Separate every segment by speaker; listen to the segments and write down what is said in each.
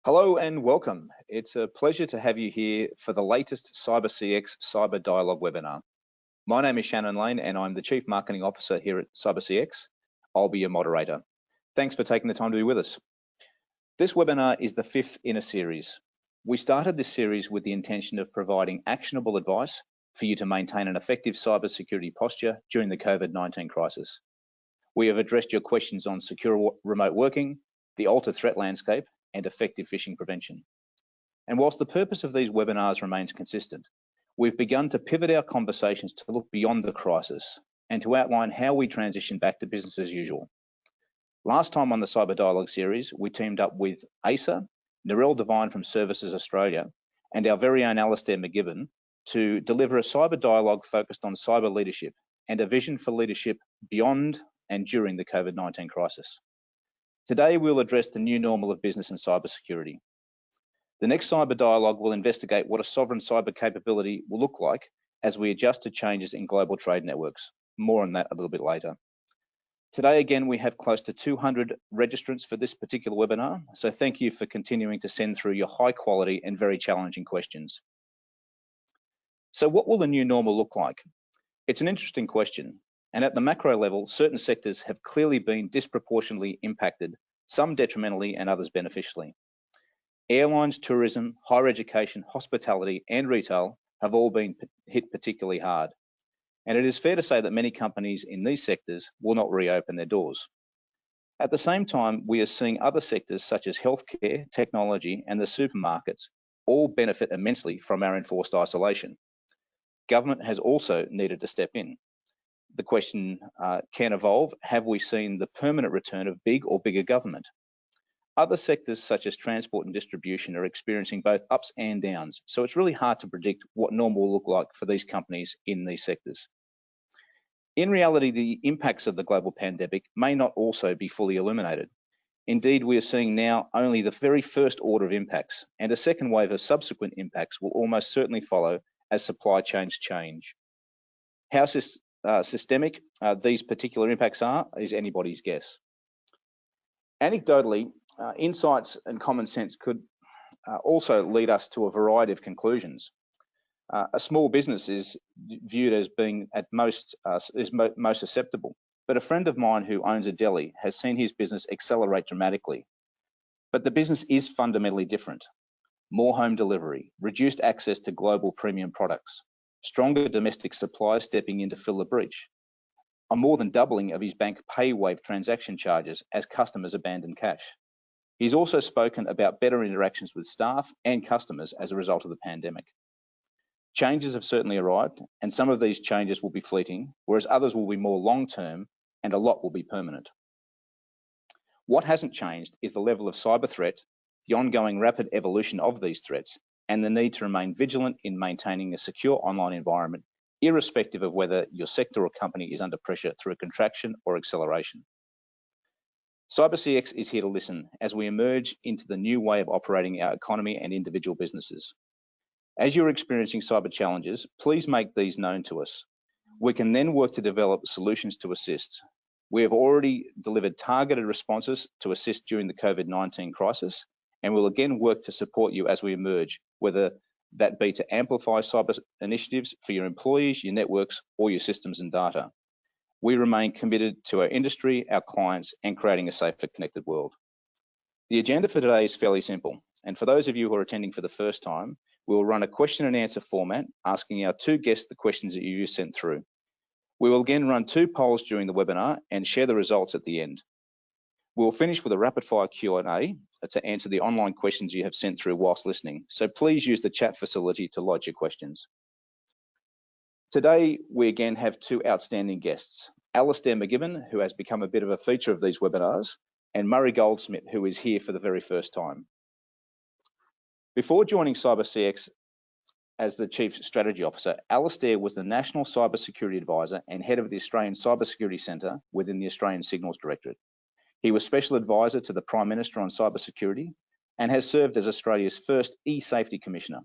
Speaker 1: Hello and welcome. It's a pleasure to have you here for the latest CyberCX Cyber Dialogue webinar. My name is Shannon Lane and I'm the Chief Marketing Officer here at CyberCX. I'll be your moderator. Thanks for taking the time to be with us. This webinar is the fifth in a series. We started this series with the intention of providing actionable advice for you to maintain an effective cybersecurity posture during the COVID-19 crisis. We have addressed your questions on secure remote working, the altered threat landscape, and effective phishing prevention. And whilst the purpose of these webinars remains consistent, we've begun to pivot our conversations to look beyond the crisis and to outline how we transition back to business as usual. Last time on the Cyber Dialogue series, we teamed up with ASA, Narelle Devine from Services Australia, and our very own Alastair MacGibbon to deliver a cyber dialogue focused on cyber leadership and a vision for leadership beyond and during the COVID-19 crisis. Today, we'll address the new normal of business and cybersecurity. The next Cyber Dialogue will investigate what a sovereign cyber capability will look like as we adjust to changes in global trade networks. More on that a little bit later. Today, again, we have close to 200 registrants for this particular webinar, so thank you for continuing to send through your high quality and very challenging questions. So what will the new normal look like? It's an interesting question. And at the macro level, certain sectors have clearly been disproportionately impacted, some detrimentally and others beneficially. Airlines, tourism, higher education, hospitality, and retail have all been hit particularly hard. And it is fair to say that many companies in these sectors will not reopen their doors. At the same time, we are seeing other sectors such as healthcare, technology, and the supermarkets all benefit immensely from our enforced isolation. Government has also needed to step in. The question can evolve, have we seen the permanent return of big or bigger government? Other sectors such as transport and distribution are experiencing both ups and downs, so it's really hard to predict what normal will look like for these companies in these sectors. In reality, the impacts of the global pandemic may not also be fully illuminated. Indeed, we are seeing now only the very first order of impacts, and a second wave of subsequent impacts will almost certainly follow as supply chains change. How systemic these particular impacts are is anybody's guess. Anecdotally, insights and common sense could also lead us to a variety of conclusions. A small business is viewed as being at most susceptible, but a friend of mine who owns a deli has seen his business accelerate dramatically. But the business is fundamentally different. More home delivery, reduced access to global premium products, stronger domestic suppliers stepping in to fill the breach, a more than doubling of his bank pay wave transaction charges as customers abandon cash. He's also spoken about better interactions with staff and customers as a result of the pandemic. Changes have certainly arrived, and some of these changes will be fleeting, whereas others will be more long-term and a lot will be permanent. What hasn't changed is the level of cyber threat, the ongoing rapid evolution of these threats, and the need to remain vigilant in maintaining a secure online environment, irrespective of whether your sector or company is under pressure through a contraction or acceleration. CyberCX is here to listen as we emerge into the new way of operating our economy and individual businesses. As you're experiencing cyber challenges, please make these known to us. We can then work to develop solutions to assist. We have already delivered targeted responses to assist during the COVID-19 crisis, and we'll again work to support you as we emerge, whether that be to amplify cyber initiatives for your employees, your networks, or your systems and data. We remain committed to our industry, our clients, and creating a safer, connected world. The agenda for today is fairly simple, and for those of you who are attending for the first time, we will run a question and answer format, asking our two guests the questions that you sent through. We will again run two polls during the webinar and share the results at the end. We'll finish with a rapid-fire Q&A to answer the online questions you have sent through whilst listening, so please use the chat facility to lodge your questions. Today, we again have two outstanding guests, Alastair MacGibbon, who has become a bit of a feature of these webinars, and Murray Goldschmidt, who is here for the very first time. Before joining CyberCX as the Chief Strategy Officer, Alastair was the National Cybersecurity Advisor and head of the Australian Cybersecurity Centre within the Australian Signals Directorate. He was Special Advisor to the Prime Minister on cybersecurity and has served as Australia's first e-safety commissioner.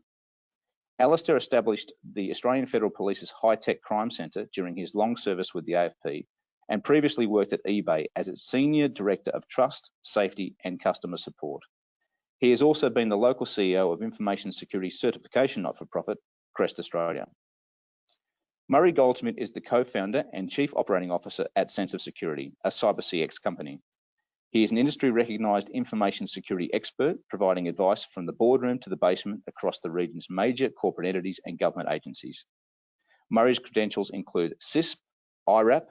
Speaker 1: Alastair established the Australian Federal Police's High-Tech Crime Centre during his long service with the AFP and previously worked at eBay as its Senior Director of Trust, Safety and Customer Support. He has also been the local CEO of information security certification not-for-profit, Crest Australia. Murray Goldschmidt is the co-founder and chief operating officer at Sense of Security, a CyberCX company. He is an industry-recognised information security expert, providing advice from the boardroom to the basement across the region's major corporate entities and government agencies. Murray's credentials include CISP, IRAP,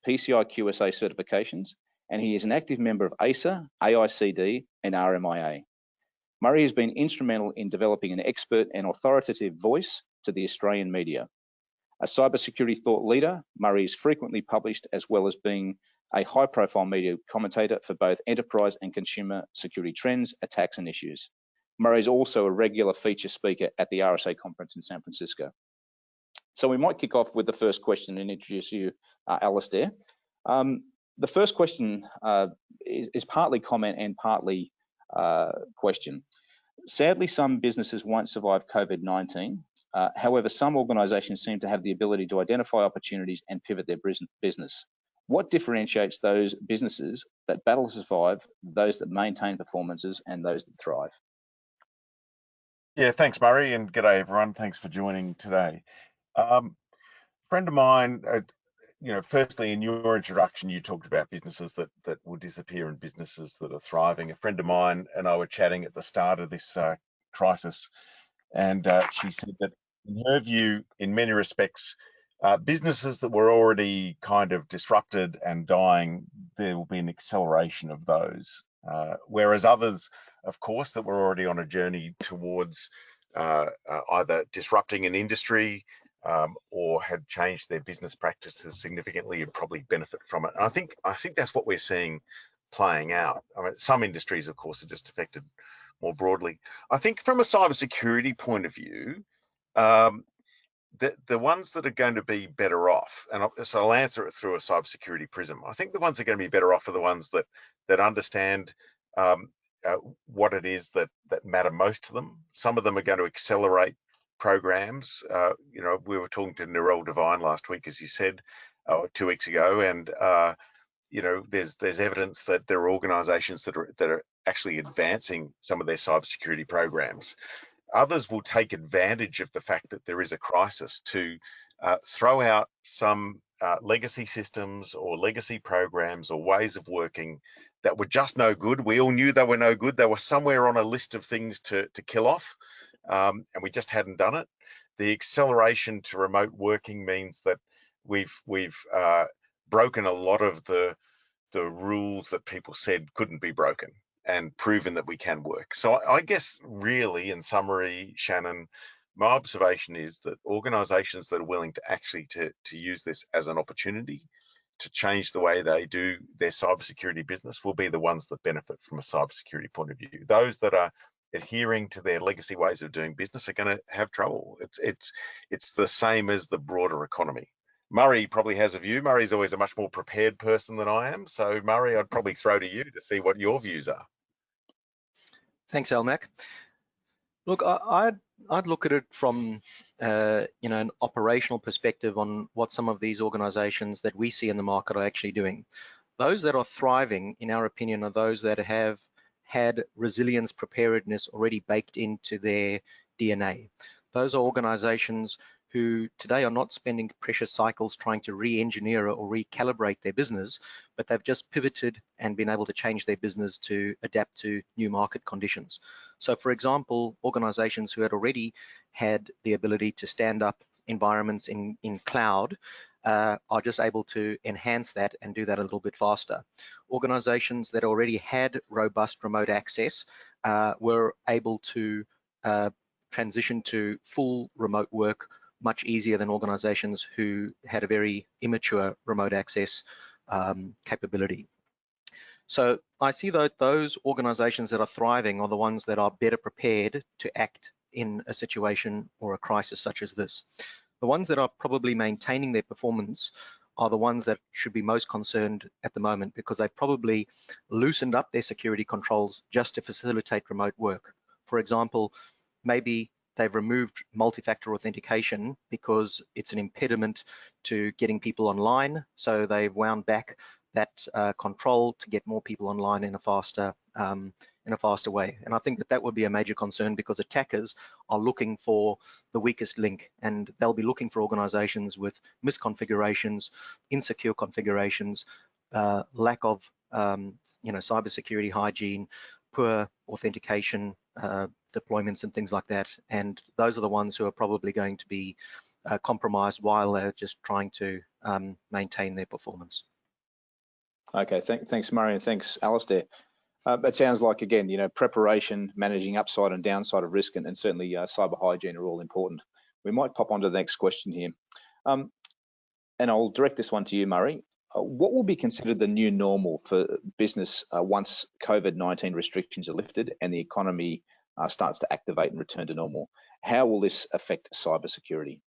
Speaker 1: PCI QSA certifications, and he is an active member of ASA, AICD, and RMIA. Murray has been instrumental in developing an expert and authoritative voice to the Australian media. A cybersecurity thought leader, Murray is frequently published as well as being a high-profile media commentator for both enterprise and consumer security trends, attacks, and issues. Murray is also a regular feature speaker at the RSA conference in San Francisco. So we might kick off with the first question and introduce you, Alastair. The first question is partly comment and partly question. Sadly, some businesses won't survive COVID-19. However, some organisations seem to have the ability to identify opportunities and pivot their business. What differentiates those businesses that battle to survive, those that maintain performances, and those that thrive?
Speaker 2: Yeah, thanks, Murray, and g'day everyone. Thanks for joining today. Friend of mine, firstly in your introduction, you talked about businesses that will disappear and businesses that are thriving. A friend of mine and I were chatting at the start of this crisis, and she said that in her view, in many respects, businesses that were already kind of disrupted and dying, there will be an acceleration of those. Whereas others, of course, that were already on a journey towards either disrupting an industry or had changed their business practices significantly and probably benefit from it. And I think that's what we're seeing playing out. I mean, some industries, of course, are just affected more broadly. I think from a cybersecurity point of view, the ones that are going to be better off, and so I'll answer it through a cybersecurity prism. I think the ones that are going to be better off are the ones that understand what it is that matter most to them. Some of them are going to accelerate programs. We were talking to Nirel Devine last week, as you said, 2 weeks ago, and there's evidence that there are organisations that are actually advancing some of their cybersecurity programs. Others will take advantage of the fact that there is a crisis to throw out some legacy systems or legacy programs or ways of working that were just no good. We all knew they were no good. They were somewhere on a list of things to kill off, and we just hadn't done it. The acceleration to remote working means that we've broken a lot of the rules that people said couldn't be broken, and proven that we can work. So I guess really, in summary, Shannon, my observation is that organisations that are willing to actually to use this as an opportunity to change the way they do their cybersecurity business will be the ones that benefit from a cybersecurity point of view. Those that are adhering to their legacy ways of doing business are going to have trouble. It's the same as the broader economy. Murray probably has a view. Murray's always a much more prepared person than I am. So Murray, I'd probably throw to you to see what your views are.
Speaker 3: Thanks, Almac. Look, I'd look at it from an operational perspective on what some of these organisations that we see in the market are actually doing. Those that are thriving, in our opinion, are those that have had resilience preparedness already baked into their DNA. Those are organisations who today are not spending precious cycles trying to re-engineer or recalibrate their business, but they've just pivoted and been able to change their business to adapt to new market conditions. So for example, organizations who had already had the ability to stand up environments in cloud are just able to enhance that and do that a little bit faster. Organizations that already had robust remote access were able to transition to full remote work much easier than organizations who had a very immature remote access capability. So I see that those organizations that are thriving are the ones that are better prepared to act in a situation or a crisis such as this. The ones that are probably maintaining their performance are the ones that should be most concerned at the moment, because they've probably loosened up their security controls just to facilitate remote work. For example, maybe they've removed multi-factor authentication because it's an impediment to getting people online. So they've wound back that control to get more people online in a faster way. And I think that that would be a major concern, because attackers are looking for the weakest link, and they'll be looking for organizations with misconfigurations, insecure configurations, lack of cybersecurity hygiene, poor authentication deployments and things like that. And those are the ones who are probably going to be compromised while they're just trying to maintain their performance.
Speaker 1: Okay, thanks Murray, and thanks Alastair. It sounds like, again, preparation, managing upside and downside of risk, and certainly cyber hygiene are all important. We might pop on to the next question here. And I'll direct this one to you, Murray. What will be considered the new normal for business once COVID-19 restrictions are lifted and the economy starts to activate and return to normal? How will this affect cybersecurity?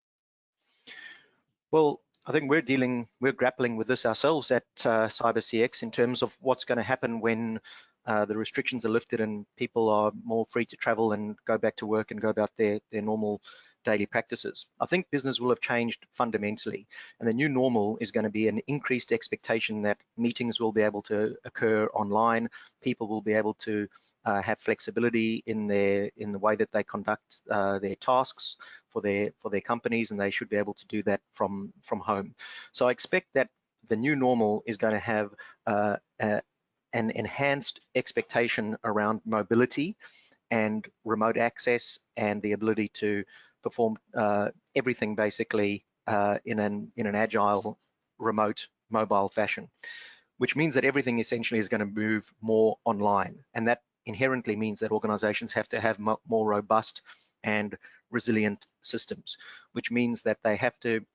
Speaker 3: Well, I think we're grappling with this ourselves at CyberCX in terms of what's going to happen when the restrictions are lifted and people are more free to travel and go back to work and go about their normal daily practices. I think business will have changed fundamentally, and the new normal is going to be an increased expectation that meetings will be able to occur online. People will be able to have flexibility in the way that they conduct their tasks for their companies, and they should be able to do that from home. So I expect that the new normal is going to have an enhanced expectation around mobility and remote access and the ability to perform everything basically in an agile, remote, mobile fashion, which means that everything essentially is going to move more online. And that inherently means that organizations have to have more robust and resilient systems, which means that they have to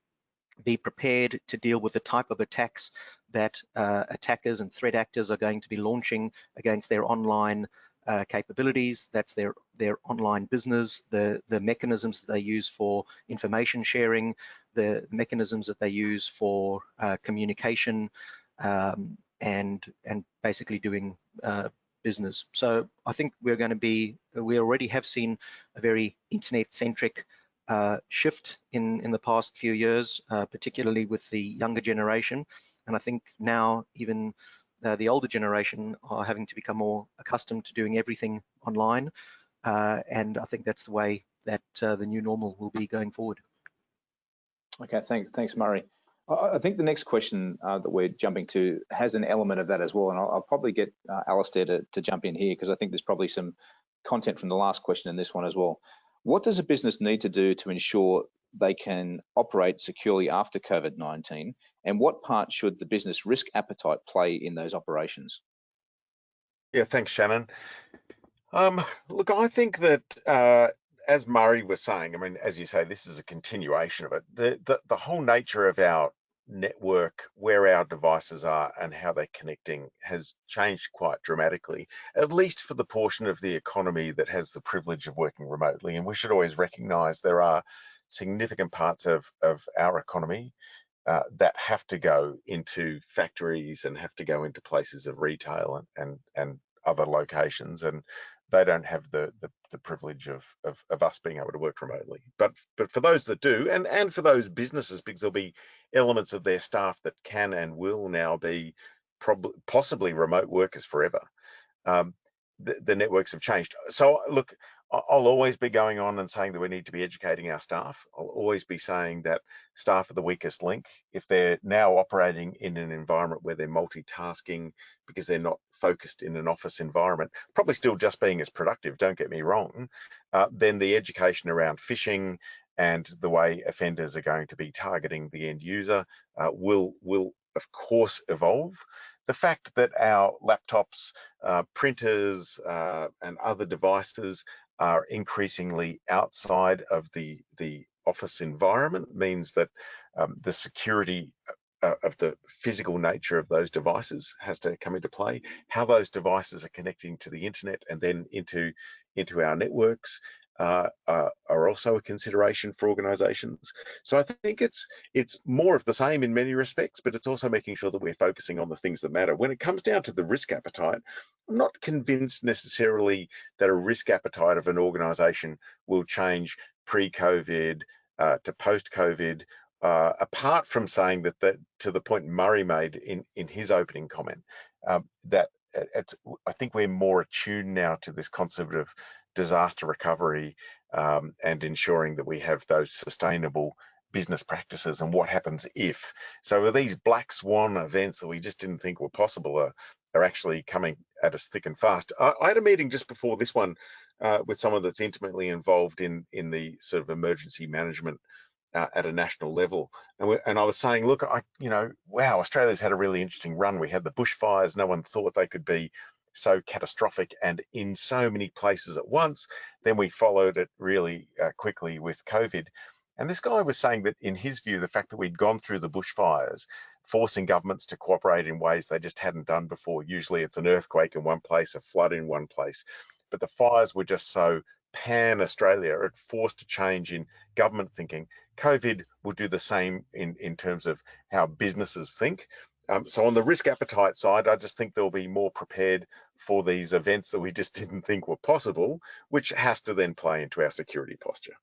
Speaker 3: be prepared to deal with the type of attacks that attackers and threat actors are going to be launching against their online capabilities. That's their online business, the mechanisms that they use for information sharing, the mechanisms that they use for communication, and basically doing business. So I think we already have seen a very internet-centric shift in the past few years, particularly with the younger generation. And I think now even the older generation are having to become more accustomed to doing everything online. And I think that's the way that the new normal will be going forward.
Speaker 1: Okay, thanks Murray. I think the next question that we're jumping to has an element of that as well. And I'll probably get Alastair to jump in here, because I think there's probably some content from the last question in this one as well. What does a business need to do to ensure they can operate securely after COVID-19? And what part should the business risk appetite play in those operations?
Speaker 2: Yeah, thanks, Shannon. Look, I think that as Murray was saying, I mean, as you say, this is a continuation of it. The whole nature of our network, where our devices are and how they're connecting, has changed quite dramatically, at least for the portion of the economy that has the privilege of working remotely. And we should always recognize there are significant parts of our economy that have to go into factories and have to go into places of retail and other locations, and they don't have the privilege of us being able to work remotely. But for those that do, and for those businesses, because there'll be elements of their staff that can and will now be possibly remote workers forever, the networks have changed. So look, I'll always be going on and saying that we need to be educating our staff. I'll always be saying that staff are the weakest link. If they're now operating in an environment where they're multitasking because they're not focused in an office environment, probably still just being as productive, don't get me wrong, then the education around phishing and the way offenders are going to be targeting the end user will of course evolve. The fact that our laptops, printers, and other devices are increasingly outside of the office environment means that the security of the physical nature of those devices has to come into play. How those devices are connecting to the internet and then into our networks are also a consideration for organizations. So I think it's more of the same in many respects, but it's also making sure that we're focusing on the things that matter. When it comes down to the risk appetite, I'm not convinced necessarily that a risk appetite of an organization will change pre-COVID to post-COVID apart from saying that to the point Murray made in his opening comment, that I think we're more attuned now to this concept of disaster recovery and ensuring that we have those sustainable business practices and what happens if. So these black swan events that we just didn't think were possible are actually coming at us thick and fast. I had a meeting just before this one with someone that's intimately involved in the sort of emergency management at a national level, and I was saying, look, wow, Australia's had a really interesting run. We had the bushfires; no one thought they could be so catastrophic and in so many places at once. Then we followed it really quickly with COVID. And this guy was saying that, in his view, the fact that we'd gone through the bushfires, forcing governments to cooperate in ways they just hadn't done before. Usually it's an earthquake in one place, a flood in one place, but the fires were just so pan-Australia, it forced a change in government thinking. COVID will do the same in terms of how businesses think. So on the risk appetite side, I just think they'll be more prepared for these events that we just didn't think were possible, which has to then play into our security posture.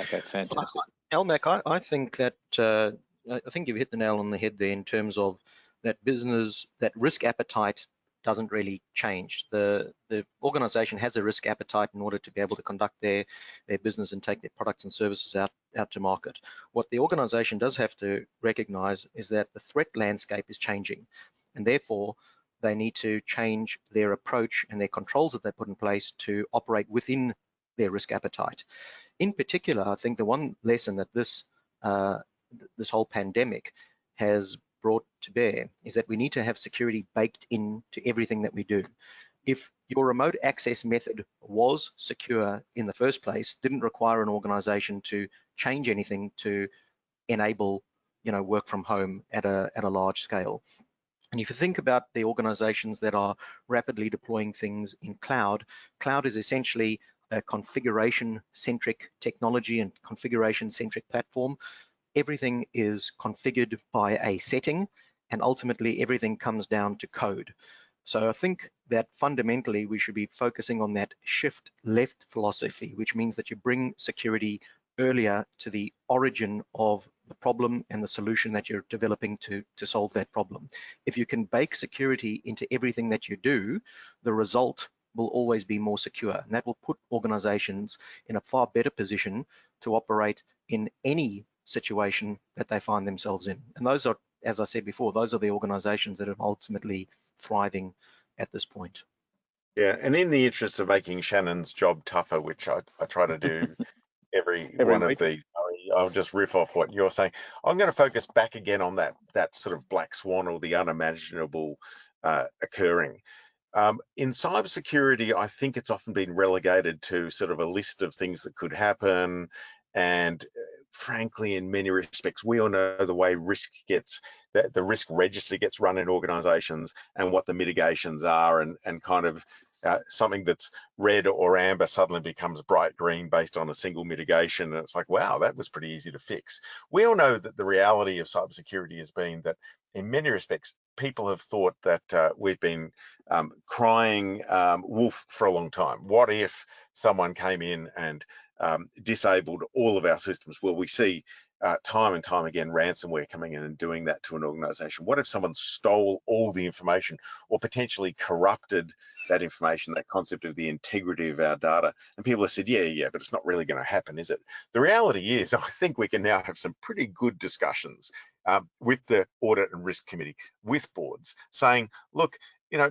Speaker 1: Okay, fantastic.
Speaker 3: Elmac, I think that I think you've hit the nail on the head there in terms of that risk appetite doesn't really change. The organization has a risk appetite in order to be able to conduct their business and take their products and services out to market. What the organization does have to recognize is that the threat landscape is changing, and therefore they need to change their approach and their controls that they put in place to operate within their risk appetite. In particular, I think the one lesson that this whole pandemic has brought to bear is that we need to have security baked into everything that we do. If your remote access method was secure in the first place, didn't require an organization to change anything to enable, work from home at a large scale. And if you think about the organizations that are rapidly deploying things in cloud is essentially a configuration-centric technology and configuration-centric platform. Everything is configured by a setting, and ultimately everything comes down to code. So I think that fundamentally we should be focusing on that shift left philosophy, which means that you bring security earlier to the origin of the problem and the solution that you're developing to solve that problem. If you can bake security into everything that you do, the result will always be more secure, and that will put organizations in a far better position to operate in any situation that they find themselves in. And those are, as I said before, those are the organizations that are ultimately thriving at this point.
Speaker 2: Yeah, and in the interest of making Shannon's job tougher, which I try to do every one
Speaker 1: week.
Speaker 2: of these, I'll just riff off what you're saying. I'm going to focus back again on that sort of black swan or the unimaginable occurring. In cybersecurity, I think it's often been relegated to sort of a list of things that could happen. And frankly, in many respects, we all know the way risk gets, the risk register gets run in organizations and what the mitigations are, and kind of something that's red or amber suddenly becomes bright green based on a single mitigation. And it's like, wow, that was pretty easy to fix. We all know that the reality of cybersecurity has been that in many respects, people have thought that we've been crying wolf for a long time. What if someone came in and disabled all of our systems? Well, we see time and time again ransomware coming in and doing that to an organization. What if someone stole all the information or potentially corrupted that information, that concept of the integrity of our data? And people have said, yeah, but it's not really going to happen, is it? The reality is, I think we can now have some pretty good discussions with the Audit and Risk Committee, with boards, saying, look,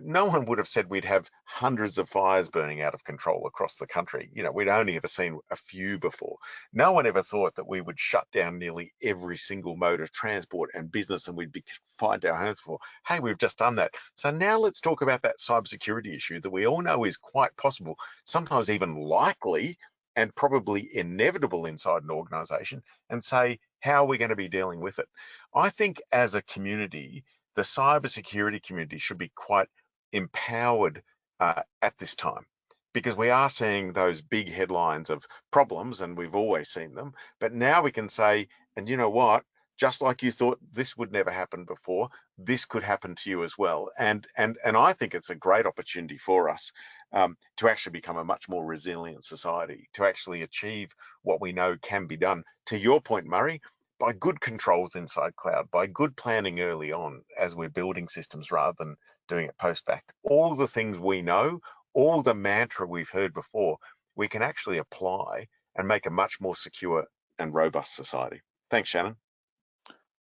Speaker 2: no one would have said we'd have hundreds of fires burning out of control across the country. We'd only ever seen a few before. No one ever thought that we would shut down nearly every single mode of transport and business and we'd find our homes for. Hey, we've just done that. So now let's talk about that cybersecurity issue that we all know is quite possible, sometimes even likely and probably inevitable inside an organization, and say, how are we going to be dealing with it? I think as a community, the cybersecurity community should be quite empowered at this time, because we are seeing those big headlines of problems, and we've always seen them, but now we can say, and you know what, just like you thought this would never happen before, this could happen to you as well. And I think it's a great opportunity for us to actually become a much more resilient society, to actually achieve what we know can be done. To your point, Murray, by good controls inside cloud, by good planning early on as we're building systems rather than doing it post-fact, all the things we know, all the mantra we've heard before, we can actually apply and make a much more secure and robust society. Thanks, Shannon.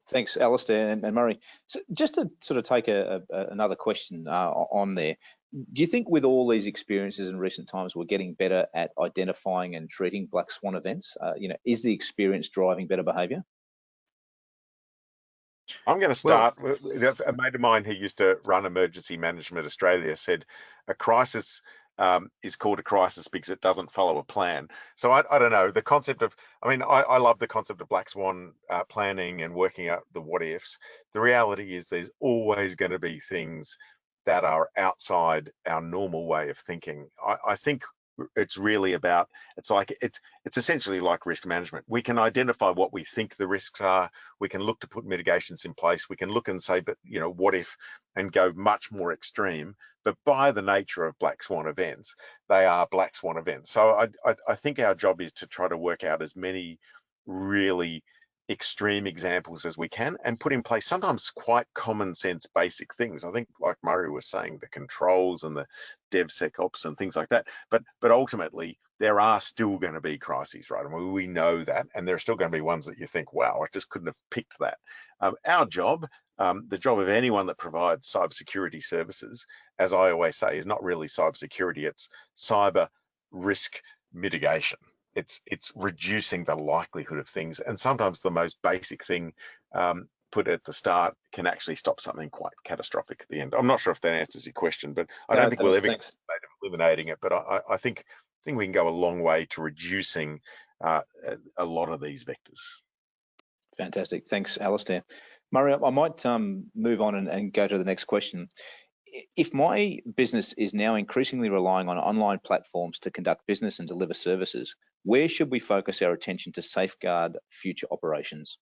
Speaker 1: Thanks, Alastair and Murray. So just to sort of take another question on there, do you think with all these experiences in recent times, we're getting better at identifying and treating black swan events? Is the experience driving better behaviour?
Speaker 2: I'm going to start. A mate of mine who used to run Emergency Management Australia said a crisis is called a crisis because it doesn't follow a plan. So I don't know, the concept of, I love the concept of black swan planning and working out the what ifs. The reality is there's always going to be things that are outside our normal way of thinking. I think it's really about, it's essentially like risk management. We can identify what we think the risks are. We can look to put mitigations in place. We can look and say, but what if, and go much more extreme. But by the nature of black swan events, they are black swan events. So I think our job is to try to work out as many really extreme examples as we can and put in place sometimes quite common sense basic things. I think, like Murray was saying, the controls and the DevSecOps and things like that, but ultimately there are still going to be crises, right? We know that, and there are still going to be ones that you think, wow, I just couldn't have picked that. Our job, the job of anyone that provides cybersecurity services, as I always say, is not really cybersecurity, it's cyber risk mitigation. It's reducing the likelihood of things, and sometimes the most basic thing put at the start can actually stop something quite catastrophic at the end. I'm not sure if that answers your question, but I don't think we'll ever get to the state of eliminating it, but I think we can go a long way to reducing a lot of these vectors.
Speaker 1: Fantastic, thanks, Alastair. Murray, I might move on and go to the next question. If my business is now increasingly relying on online platforms to conduct business and deliver services, where should we focus our attention to safeguard future operations?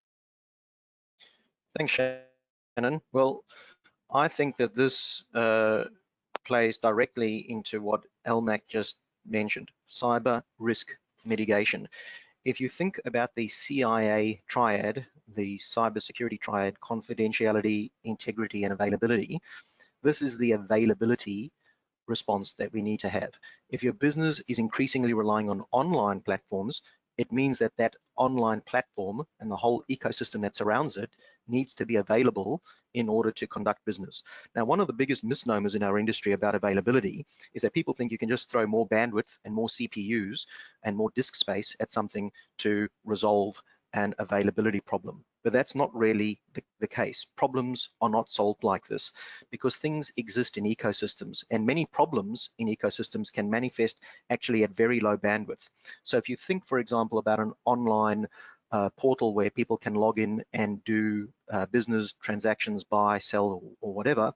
Speaker 3: Thanks, Shannon. Well, I think that this plays directly into what Elmac just mentioned, cyber risk mitigation. If you think about the CIA triad, the cybersecurity triad, confidentiality, integrity, and availability, this is the availability response that we need to have. If your business is increasingly relying on online platforms, it means that that online platform and the whole ecosystem that surrounds it needs to be available in order to conduct business. Now, one of the biggest misnomers in our industry about availability is that people think you can just throw more bandwidth and more CPUs and more disk space at something to resolve an availability problem. But that's not really the case. Problems are not solved like this because things exist in ecosystems, and many problems in ecosystems can manifest actually at very low bandwidth. So if you think, for example, about an online portal where people can log in and do business transactions, buy, sell, or whatever,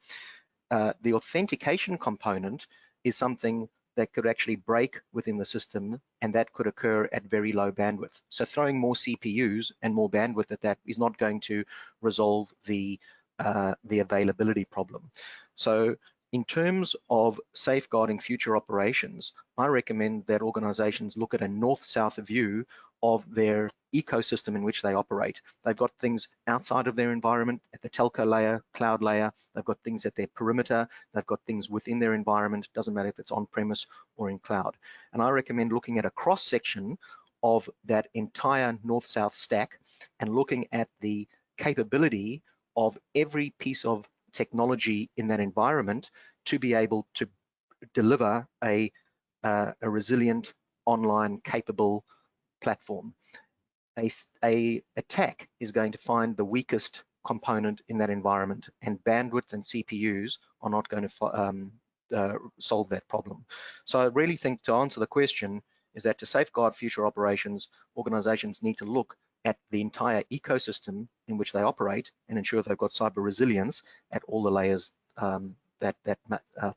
Speaker 3: the authentication component is something that could actually break within the system, and that could occur at very low bandwidth. So throwing more CPUs and more bandwidth at that is not going to resolve the availability problem. So in terms of safeguarding future operations, I recommend that organizations look at a north-south view of their ecosystem in which they operate. They've got things outside of their environment at the telco layer, cloud layer. They've got things at their perimeter. They've got things within their environment. Doesn't matter if it's on-premise or in cloud. And I recommend looking at a cross-section of that entire north-south stack and looking at the capability of every piece of technology in that environment to be able to deliver a resilient, online, capable platform. A attack is going to find the weakest component in that environment, and bandwidth and CPUs are not going to solve that problem. So I really think, to answer the question, is that to safeguard future operations, organizations need to look at the entire ecosystem in which they operate and ensure they've got cyber resilience at all the layers that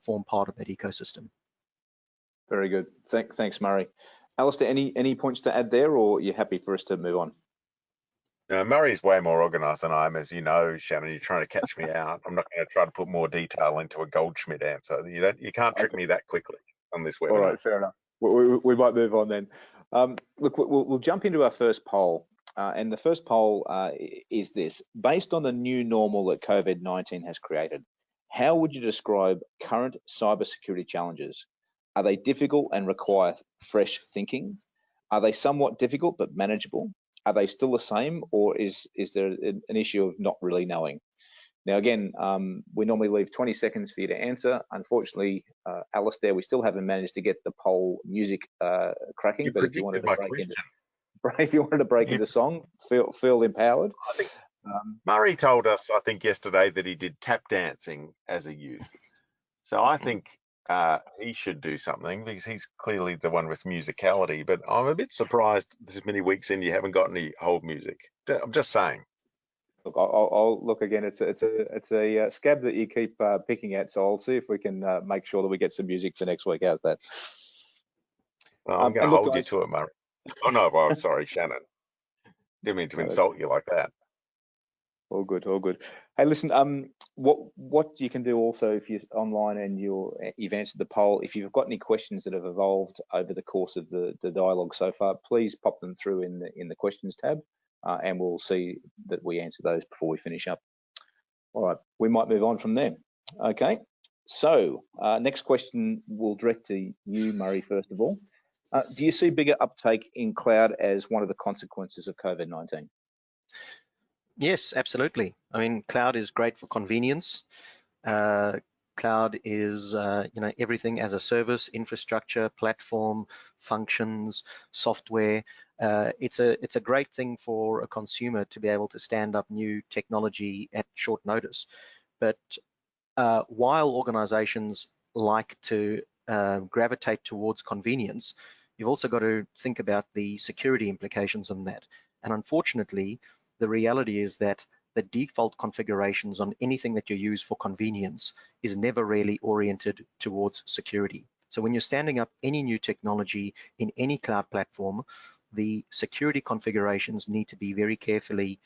Speaker 3: form part of that ecosystem.
Speaker 1: Very good. Thanks, Murray. Alastair, any points to add there, or are you happy for us to move on?
Speaker 2: No, Murray's way more organised than I am, as you know, Shannon. You're trying to catch me out. I'm not going to try to put more detail into a Goldschmidt answer. You can't trick me that quickly on this webinar.
Speaker 1: All right, fair enough. We might move on then. Look, we'll jump into our first poll. And the first poll is this: based on the new normal that COVID-19 has created, how would you describe current cybersecurity challenges? Are they difficult and require fresh thinking? Are they somewhat difficult but manageable? Are they still the same, or is there an issue of not really knowing? Now, again, we normally leave 20 seconds for you to answer. Unfortunately, Alastair, we still haven't managed to get the poll music cracking.
Speaker 2: You
Speaker 1: But if you wanted
Speaker 2: predicted
Speaker 1: to
Speaker 2: my question.
Speaker 1: break into song, feel empowered.
Speaker 2: I think Murray told us, I think yesterday, that he did tap dancing as a youth. So I think he should do something, because he's clearly the one with musicality. But I'm a bit surprised this many weeks in you haven't got any hold music. I'm just saying.
Speaker 1: Look, I'll look again. It's a scab that you keep picking at. So I'll see if we can make sure that we get some music for next week. How's that?
Speaker 2: Well, I'm going to
Speaker 1: look,
Speaker 2: hold
Speaker 1: guys,
Speaker 2: you to it, Murray. Oh no, well, sorry, Shannon. Didn't mean to insult you like that.
Speaker 1: All good, all good. Hey, listen, what you can do also, if you're online and you've answered the poll, if you've got any questions that have evolved over the course of the dialogue so far, please pop them through in the questions tab, and we'll see that we answer those before we finish up. All right, we might move on from there. Okay, so next question we'll direct to you, Murray, first of all. Do you see bigger uptake in cloud as one of the consequences of COVID-19?
Speaker 3: Yes, absolutely. I mean, cloud is great for convenience. Cloud is, everything as a service, infrastructure, platform, functions, software. It's a great thing for a consumer to be able to stand up new technology at short notice. But while organizations like to gravitate towards convenience, you've also got to think about the security implications on that. And unfortunately, the reality is that the default configurations on anything that you use for convenience is never really oriented towards security. So when you're standing up any new technology in any cloud platform, the security configurations need to be very carefully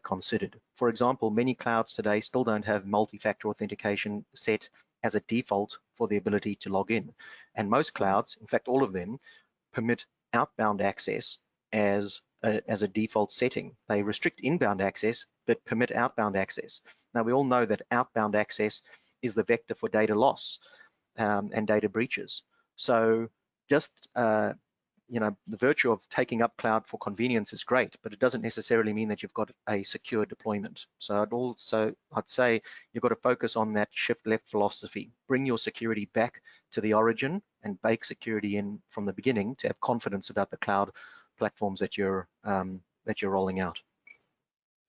Speaker 3: considered. For example, many clouds today still don't have multi-factor authentication set as a default for the ability to log in. And most clouds, in fact, all of them, permit outbound access as a default setting. They restrict inbound access, but permit outbound access. Now, we all know that outbound access is the vector for data loss and data breaches. So just, the virtue of taking up cloud for convenience is great, but it doesn't necessarily mean that you've got a secure deployment. So I'd say you've got to focus on that shift left philosophy. Bring your security back to the origin and bake security in from the beginning to have confidence about the cloud platforms that you're rolling out.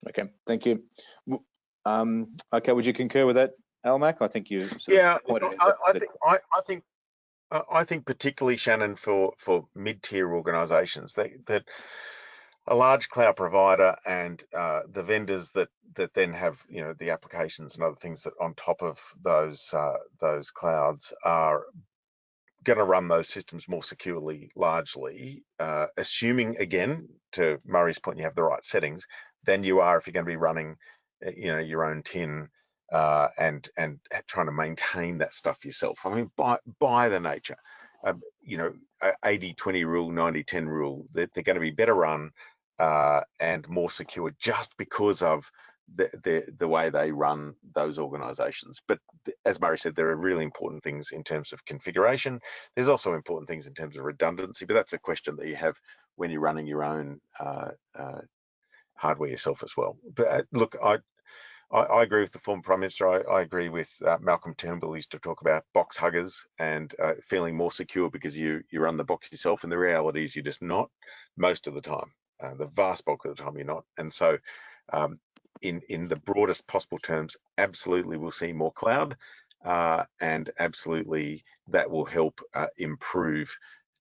Speaker 1: Okay, thank you. Okay, would you concur with that, Almac? I think you pointed out.
Speaker 2: I think particularly, Shannon, for mid-tier organisations, that a large cloud provider and the vendors that then have the applications and other things that on top of those clouds are going to run those systems more securely, largely, assuming, again, to Murray's point, you have the right settings, than you are if you're going to be running, your own tin and trying to maintain that stuff yourself. I mean, by the nature, 80-20 rule, 90-10 rule, they're going to be better run and more secure just because of the way they run those organizations. But as Murray said, there are really important things in terms of configuration. There's also important things in terms of redundancy, but that's a question that you have when you're running your own hardware yourself as well. But look, I agree with the former Prime Minister. I agree with Malcolm Turnbull, who used to talk about box huggers and feeling more secure because you run the box yourself, and the reality is you're just not most of the time. The vast bulk of the time you're not. And so in the broadest possible terms, absolutely we'll see more cloud, and absolutely that will help improve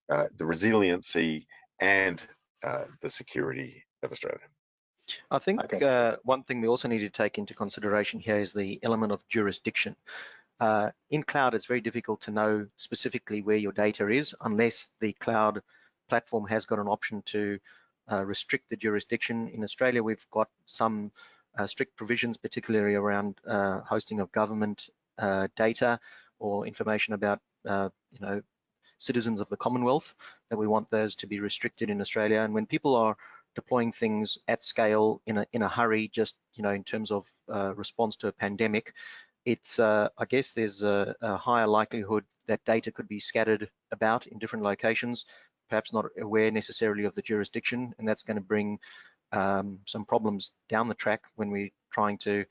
Speaker 2: the resiliency and the security of Australia.
Speaker 3: I think one thing we also need to take into consideration here is the element of jurisdiction. In cloud, it's very difficult to know specifically where your data is unless the cloud platform has got an option to restrict the jurisdiction. In Australia, we've got some strict provisions, particularly around hosting of government data or information about citizens of the Commonwealth, that we want those to be restricted in Australia. And when people are deploying things at scale in a hurry, just in terms of response to a pandemic, it's I guess there's a higher likelihood that data could be scattered about in different locations, perhaps not aware necessarily of the jurisdiction, and that's going to bring some problems down the track when we're trying to,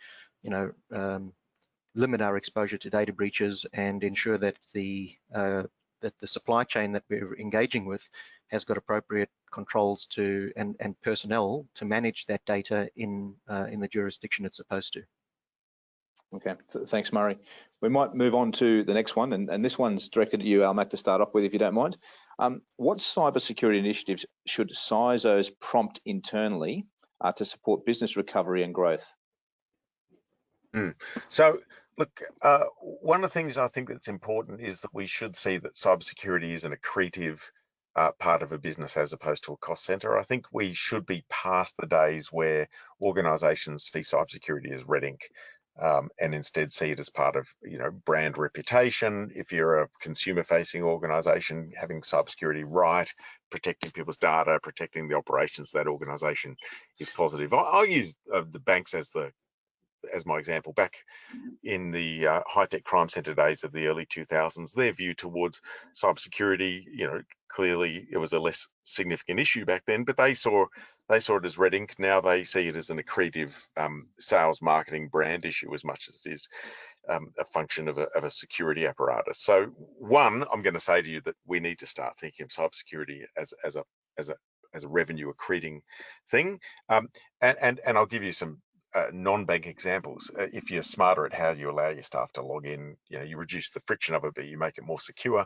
Speaker 3: limit our exposure to data breaches and ensure that the supply chain that we're engaging with has got appropriate controls to and personnel to manage that data in the jurisdiction it's supposed to.
Speaker 1: Okay, thanks, Murray. We might move on to the next one, and this one's directed at you, Almac, to start off with, if you don't mind. What cybersecurity initiatives should CISOs prompt internally to support business recovery and growth?
Speaker 2: So, look, one of the things I think that's important is that we should see that cybersecurity is an accretive part of a business as opposed to a cost center. I think we should be past the days where organizations see cybersecurity as red ink. And instead see it as part of, brand reputation. If you're a consumer-facing organization, having cybersecurity right, protecting people's data, protecting the operations of that organization is positive. I'll use the banks as my example. Back in the high-tech crime center days of the early 2000s, their view towards cybersecurity, clearly it was a less significant issue back then, but they saw it as red ink. Now they see it as an accretive sales, marketing, brand issue as much as it is a function of a security apparatus. So one, I'm going to say to you that we need to start thinking of cybersecurity as a revenue accreting thing, and I'll give you some non-bank examples. If you're smarter at how you allow your staff to log in, you reduce the friction of it, but you make it more secure.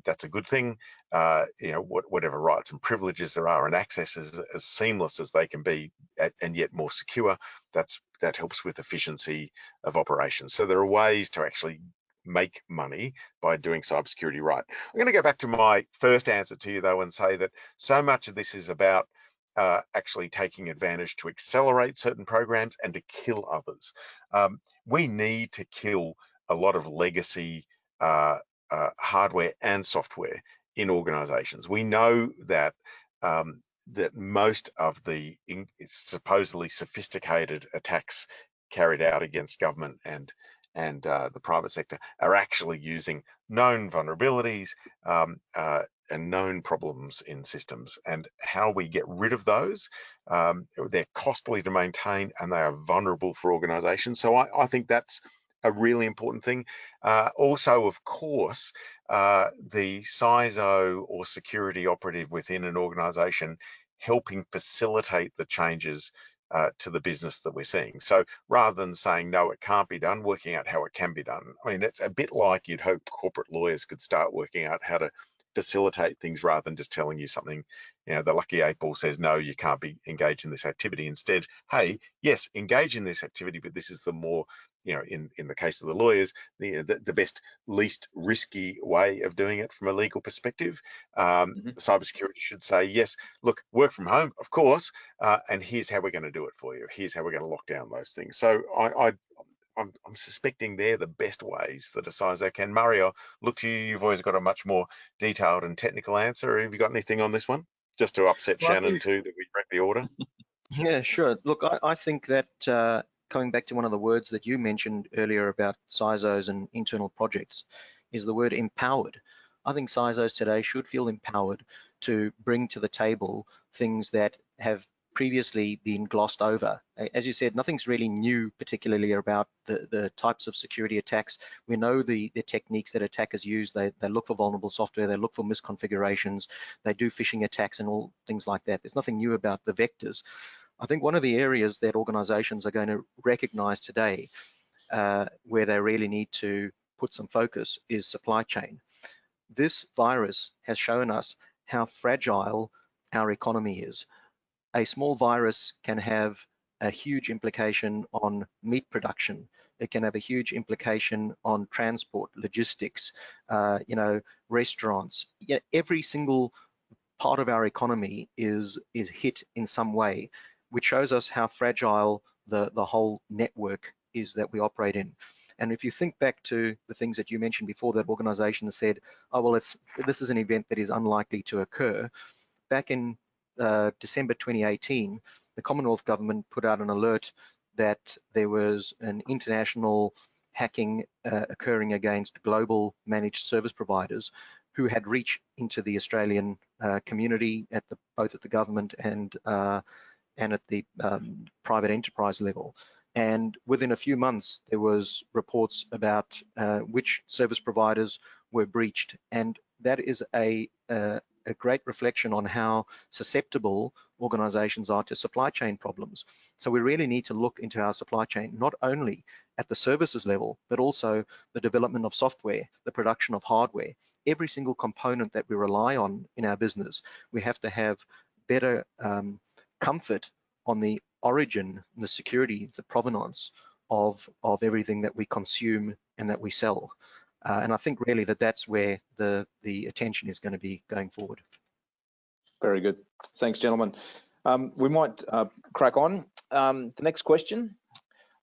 Speaker 2: That's a good thing. Whatever rights and privileges there are and access is as seamless as they can be, and yet more secure. That helps with efficiency of operations. So there are ways to actually make money by doing cybersecurity right. I'm going to go back to my first answer to you though and say that so much of this is about actually taking advantage to accelerate certain programs and to kill others. We need to kill a lot of legacy hardware and software in organizations. We know that that most of the supposedly sophisticated attacks carried out against government and the private sector are actually using known vulnerabilities and known problems in systems, and how we get rid of those. They're costly to maintain and they are vulnerable for organizations. So I think that's a really important thing. Also, of course, the CISO or security operative within an organization helping facilitate the changes to the business that we're seeing. So rather than saying, no, it can't be done, working out how it can be done. I mean, it's a bit like you'd hope corporate lawyers could start working out how to facilitate things rather than just telling you something, the lucky 8 ball says, no, you can't be engaged in this activity. Instead, hey, yes, engage in this activity, but this is the more, in the case of the lawyers, the best, least risky way of doing it from a legal perspective. Cybersecurity should say, yes, look, work from home, of course, and here's how we're going to do it for you. Here's how we're going to lock down those things. So I'm suspecting they're the best ways that a CISO can. Murray, I'll look to you. You've always got a much more detailed and technical answer. Have you got anything on this one? Just to upset Shannon too, that we break the order.
Speaker 3: Yeah, sure. Look, I think that coming back to one of the words that you mentioned earlier about CISOs and internal projects is the word empowered. I think CISOs today should feel empowered to bring to the table things that have previously been glossed over. As you said, nothing's really new, particularly about the types of security attacks. We know the techniques that attackers use. They look for vulnerable software, they look for misconfigurations, they do phishing attacks and all things like that. There's nothing new about the vectors. I think one of the areas that organizations are going to recognize today where they really need to put some focus is supply chain. This virus has shown us how fragile our economy is. A small virus can have a huge implication on meat production. It can have a huge implication on transport, logistics, restaurants. Every single part of our economy is hit in some way, which shows us how fragile the whole network is that we operate in. And if you think back to the things that you mentioned before, that organizations said, oh, well, this is an event that is unlikely to occur. Back in December 2018, the Commonwealth government put out an alert that there was an international hacking occurring against global managed service providers who had reached into the Australian community both at the government and at the private enterprise level. And within a few months, there was reports about which service providers were breached, and that is a great reflection on how susceptible organizations are to supply chain problems. So we really need to look into our supply chain, not only at the services level, but also the development of software, the production of hardware. Every single component that we rely on in our business, we have to have better comfort on the origin, the security, the provenance of everything that we consume and that we sell. And I think really that's where the attention is going to be going forward.
Speaker 1: Very good. Thanks, gentlemen. We might crack on. The next question.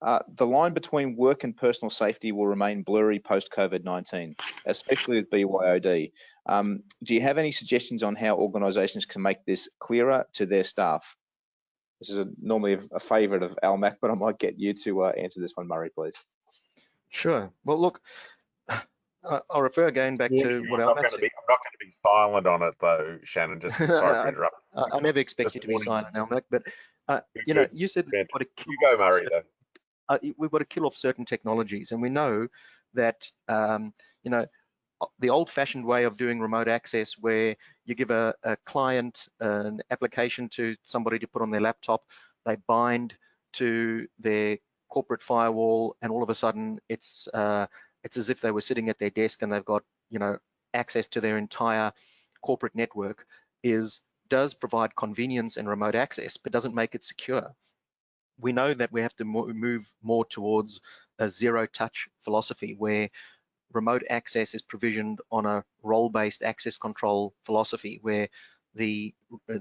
Speaker 1: The line between work and personal safety will remain blurry post-COVID-19, especially with BYOD. Do you have any suggestions on how organisations can make this clearer to their staff? This is normally a favourite of Almac, but I might get you to answer this one, Murray, please.
Speaker 3: Sure. Well, look, I'll refer again back to what Almac said.
Speaker 2: I'm not going to be silent on it, though, Shannon. Just sorry for interrupting.
Speaker 3: I never expect you to be silent, Almac, but you know, you said
Speaker 2: you go, Murray. Though.
Speaker 3: We've got to kill off certain technologies, and we know that you know, the old-fashioned way of doing remote access, where you give a client an application to somebody to put on their laptop, they bind to their corporate firewall, and all of a sudden it's as if they were sitting at their desk and they've got, you know, access to their entire corporate network. Does provide convenience and remote access, but doesn't make it secure. We know that we have to move more towards a zero-touch philosophy, where remote access is provisioned on a role-based access control philosophy, where the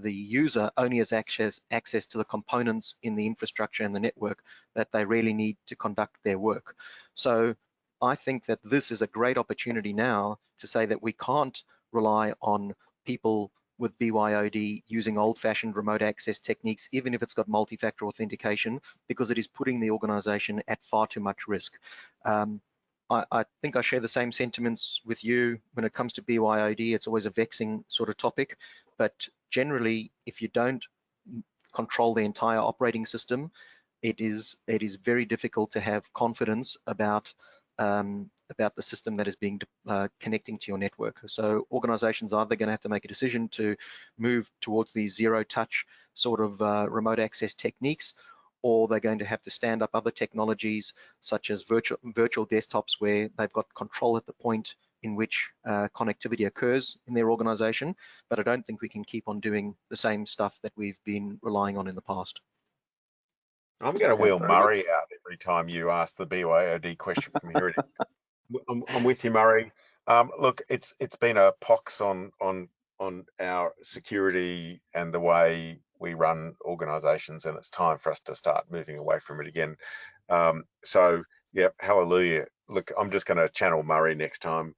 Speaker 3: user only has access to the components in the infrastructure and the network that they really need to conduct their work. So I think that this is a great opportunity now to say that we can't rely on people with BYOD using old-fashioned remote access techniques, even if it's got multi-factor authentication, because it is putting the organization at far too much risk. I think I share the same sentiments with you when it comes to BYOD. It's always a vexing sort of topic, but generally, if you don't control the entire operating system, it is very difficult to have confidence about the system that is being connecting to your network. So organizations are either going to have to make a decision to move towards these zero-touch sort of remote access techniques, or they're going to have to stand up other technologies such as virtual desktops, where they've got control at the point in which connectivity occurs in their organization. But I don't think we can keep on doing the same stuff that we've been relying on in the past.
Speaker 2: I'm going to wheel Murray out every time you ask the BYOD question from here. I'm with you, Murray. Look, it's been a pox on our security and the way we run organisations, and it's time for us to start moving away from it again. So yeah, hallelujah. Look, I'm just going to channel Murray next time.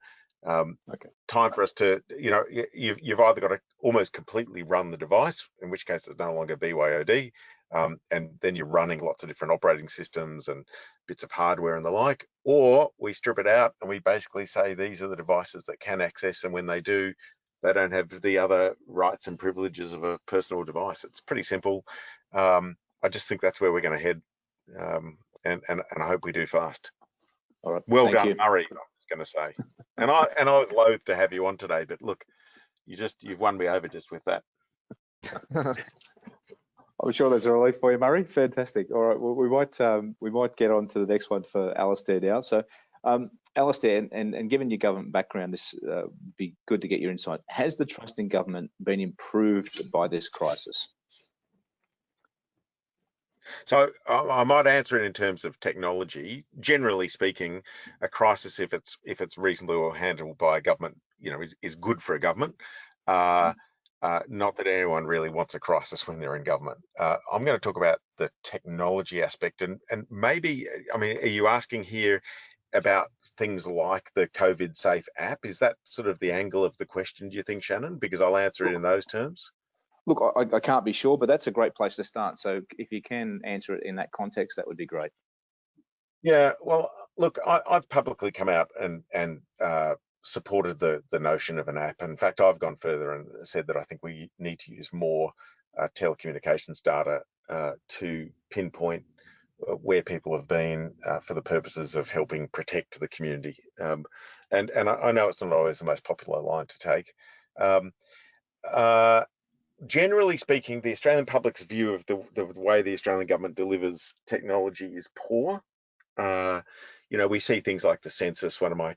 Speaker 2: Okay. Time for us to, you know, you've either got to almost completely run the device, in which case it's no longer BYOD. And then you're running lots of different operating systems and bits of hardware and the like, or we strip it out and we basically say these are the devices that can access, and when they do, they don't have the other rights and privileges of a personal device. It's pretty simple. I just think that's where we're going to head, and I hope we do fast.
Speaker 1: All right.
Speaker 2: Well done, Murray, I'm just going to say. And I was loath to have you on today, but look, you've won me over just with that.
Speaker 1: I'm sure that's a relief for you, Murray. Fantastic. All right, well, we might get on to the next one for Alastair now. So, Alastair, and given your government background, this would be good to get your insight. Has the trust in government been improved by this crisis?
Speaker 2: So I might answer it in terms of technology. Generally speaking, a crisis, if it's reasonably well handled by a government, you know, is good for a government. Not that anyone really wants a crisis when they're in government. I'm going to talk about the technology aspect, and maybe, I mean, are you asking here about things like the COVID Safe app? Is that sort of the angle of the question, do you think, Shannon? Because I'll answer it in those terms.
Speaker 1: Look, I can't be sure, but that's a great place to start. So if you can answer it in that context, that would be great.
Speaker 2: Yeah, well, look, I've publicly come out and supported the notion of an app. In fact, I've gone further and said that I think we need to use more telecommunications data to pinpoint where people have been for the purposes of helping protect the community. And I know it's not always the most popular line to take. Generally speaking, the Australian public's view of the way the Australian government delivers technology is poor. You know, we see things like the census. One of my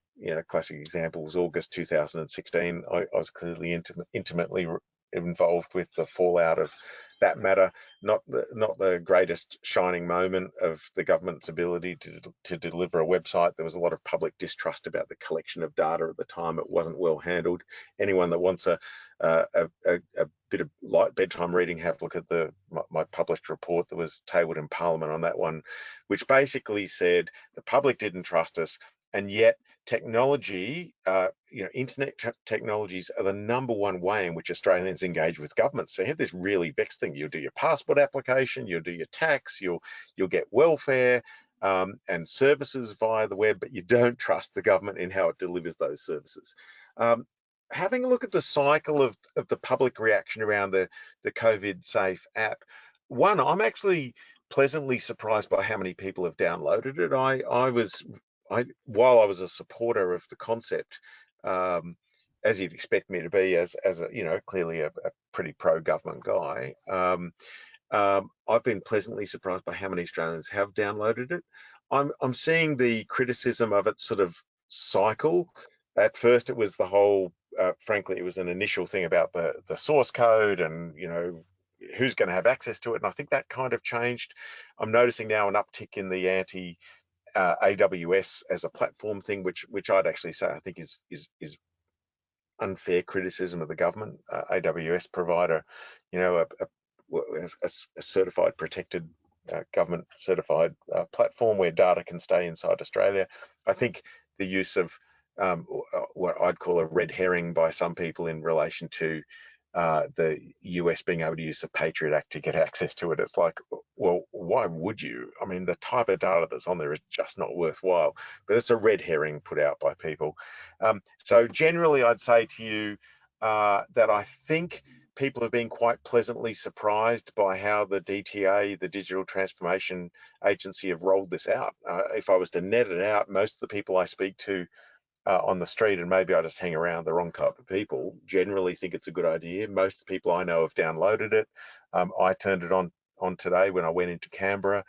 Speaker 2: classic examples, August 2016. I was clearly intimately involved with the fallout of that matter. Not the greatest shining moment of the government's ability to deliver a website. There was a lot of public distrust about the collection of data at the time. It wasn't well handled. Anyone that wants a bit of light bedtime reading, have a look at my published report that was tabled in Parliament on that one, which basically said the public didn't trust us, and yet technology, internet technologies are the #1 way in which Australians engage with government. So you have this really vexed thing. You'll do your passport application, you'll do your tax, you'll get welfare and services via the web, but you don't trust the government in how it delivers those services. Having a look at the cycle of the public reaction around the COVID Safe app, one, I'm actually pleasantly surprised by how many people have downloaded it. While I was a supporter of the concept, as you'd expect me to be, as a clearly a pretty pro-government guy, I've been pleasantly surprised by how many Australians have downloaded it. I'm seeing the criticism of it sort of cycle. At first, it was the whole. Frankly, it was an initial thing about the source code and who's going to have access to it, and I think that kind of changed. I'm noticing now an uptick in the anti AWS as a platform thing, which I'd actually say I think is unfair criticism of the government. AWS provider, a certified, protected, government certified platform where data can stay inside Australia. I think the use of what I'd call a red herring by some people in relation to the US being able to use the Patriot Act to get access to it. It's like, well, why would you? I mean, the type of data that's on there is just not worthwhile, but it's a red herring put out by people. So generally, I'd say to you that I think people have been quite pleasantly surprised by how the DTA, the Digital Transformation Agency, have rolled this out. If I was to net it out, most of the people I speak to on the street, and maybe I just hang around the wrong type of people, generally think it's a good idea. Most people I know have downloaded it. I turned it on today when I went into Canberra.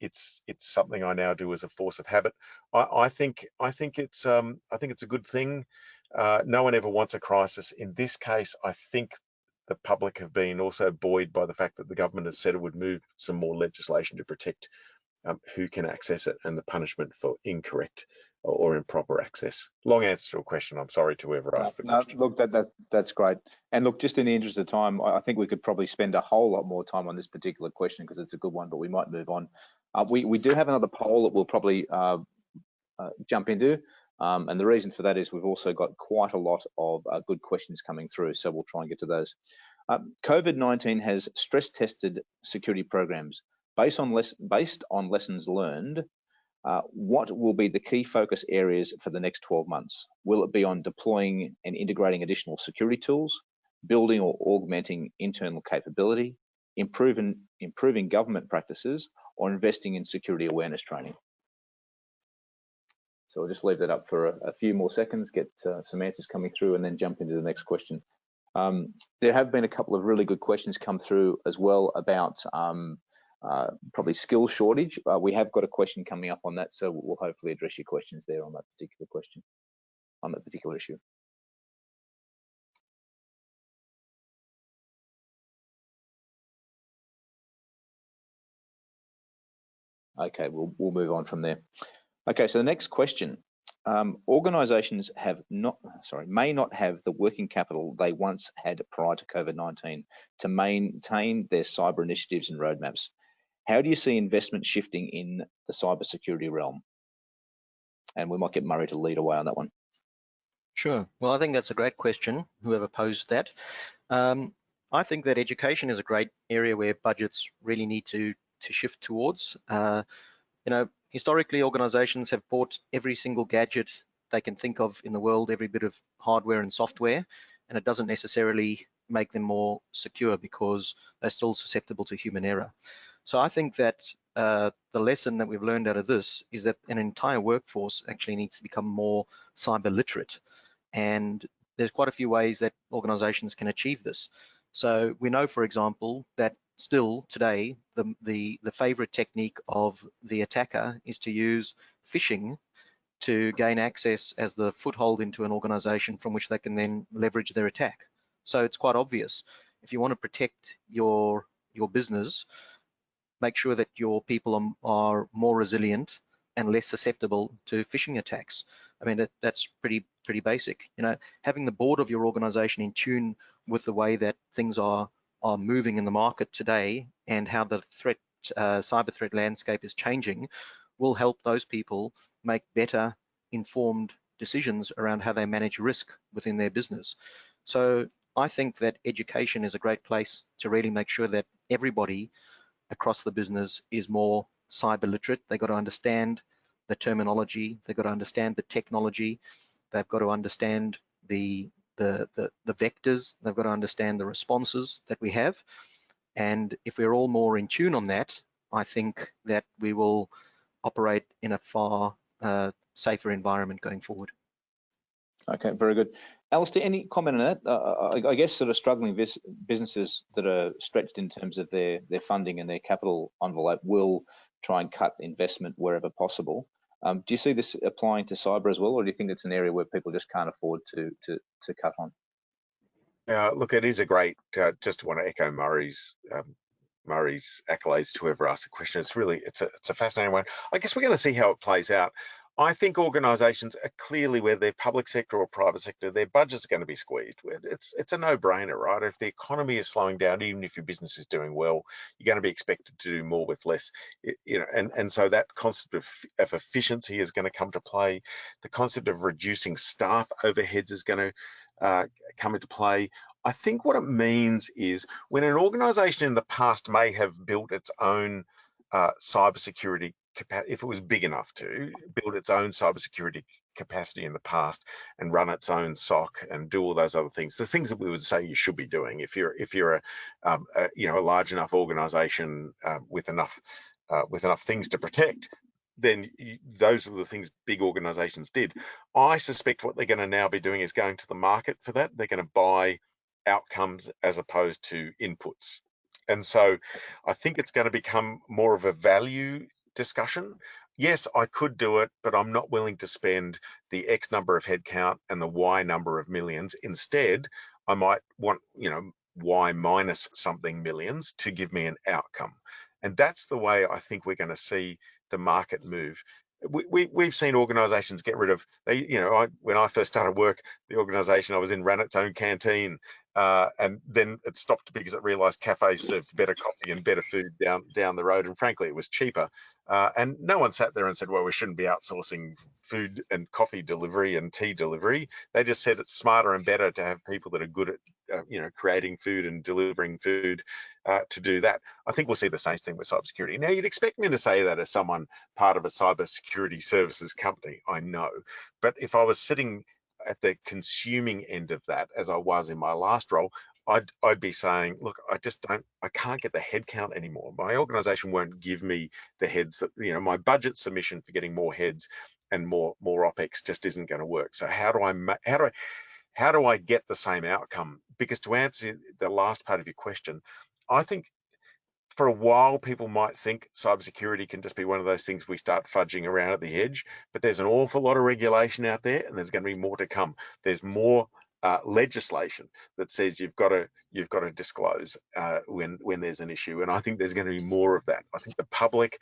Speaker 2: It's something I now do as a force of habit. I think it's a good thing. No one ever wants a crisis. In this case, I think the public have been also buoyed by the fact that the government has said it would move some more legislation to protect who can access it and the punishment for incorrect or improper access. Long answer to a question. I'm sorry to whoever asked the question.
Speaker 1: Look, that's great. And look, just in the interest of time, I think we could probably spend a whole lot more time on this particular question because it's a good one, but we might move on. We do have another poll that we'll probably jump into. And the reason for that is we've also got quite a lot of good questions coming through, so we'll try and get to those. COVID-19 has stress tested security programs. Based on lessons learned, what will be the key focus areas for the next 12 months? Will it be on deploying and integrating additional security tools, building or augmenting internal capability, improving government practices, or investing in security awareness training? So I'll just leave that up for a few more seconds, get some answers coming through, and then jump into the next question. There have been a couple of really good questions come through as well about probably skill shortage. We have got a question coming up on that, so we'll hopefully address your questions there on that particular question, on that particular issue. Okay, we'll move on from there. Okay, so the next question. Organisations may not have the working capital they once had prior to COVID-19 to maintain their cyber initiatives and roadmaps. How do you see investment shifting in the cybersecurity realm? And we might get Murray to lead away on that one.
Speaker 3: Sure. Well, I think that's a great question, whoever posed that. I think that education is a great area where budgets really need to shift towards. Historically, organizations have bought every single gadget they can think of in the world, every bit of hardware and software, and it doesn't necessarily make them more secure because they're still susceptible to human error. So I think that the lesson that we've learned out of this is that an entire workforce actually needs to become more cyber literate. And there's quite a few ways that organizations can achieve this. So we know, for example, that still today, the favorite technique of the attacker is to use phishing to gain access as the foothold into an organization from which they can then leverage their attack. So it's quite obvious. If you want to protect your business, make sure that your people are more resilient and less susceptible to phishing attacks. I mean, that's pretty basic. Having the board of your organization in tune with the way that things are moving in the market today and how the cyber threat landscape is changing will help those people make better informed decisions around how they manage risk within their business. So I think that education is a great place to really make sure that everybody across the business is more cyber literate. They've got to understand the terminology, they've got to understand the technology, they've got to understand the vectors, they've got to understand the responses that we have. And if we're all more in tune on that, I think that we will operate in a far safer environment going forward.
Speaker 1: Okay, very good. Alastair, any comment on that? I guess sort of struggling businesses that are stretched in terms of their funding and their capital envelope will try and cut investment wherever possible. Do you see this applying to cyber as well, or do you think it's an area where people just can't afford to cut on?
Speaker 2: Look, it is a great, just want to echo Murray's accolades to whoever asked the question. It's a fascinating one. I guess we're going to see how it plays out. I think organisations are clearly, whether they're public sector or private sector, their budgets are going to be squeezed. It's a no-brainer, right? If the economy is slowing down, even if your business is doing well, you're going to be expected to do more with less. And so that concept of efficiency is going to come to play. The concept of reducing staff overheads is going to come into play. I think what it means is when an organisation in the past may have built its own cybersecurity capacity, if it was big enough to build its own cybersecurity capacity in the past and run its own SOC and do all those other things, the things that we would say you should be doing if you're a large enough organisation with enough things to protect, then those are the things big organisations did. I suspect what they're going to now be doing is going to the market for that. They're going to buy outcomes as opposed to inputs. And so I think it's going to become more of a value discussion. Yes, I could do it, but I'm not willing to spend the X number of headcount and the Y number of millions. Instead, I might want, Y minus something millions to give me an outcome. And that's the way I think we're going to see the market move. We've seen organisations get rid of, when I first started work, the organisation I was in ran its own canteen. And then it stopped because it realised cafes served better coffee and better food down the road, and frankly, it was cheaper. And no one sat there and said, well, we shouldn't be outsourcing food and coffee delivery and tea delivery. They just said it's smarter and better to have people that are good at creating food and delivering food to do that. I think we'll see the same thing with cybersecurity. Now, you'd expect me to say that as someone part of a cybersecurity services company, I know. But if I was sitting at the consuming end of that, as I was in my last role, I'd be saying, look, I can't get the headcount anymore. My organisation won't give me the heads that, my budget submission for getting more heads and more OPEX just isn't going to work. So how do I get the same outcome? Because to answer the last part of your question, I think for a while, people might think cybersecurity can just be one of those things we start fudging around at the edge, but there's an awful lot of regulation out there, and there's going to be more to come. There's more legislation that says you've got to disclose when there's an issue, and I think there's going to be more of that. I think the public,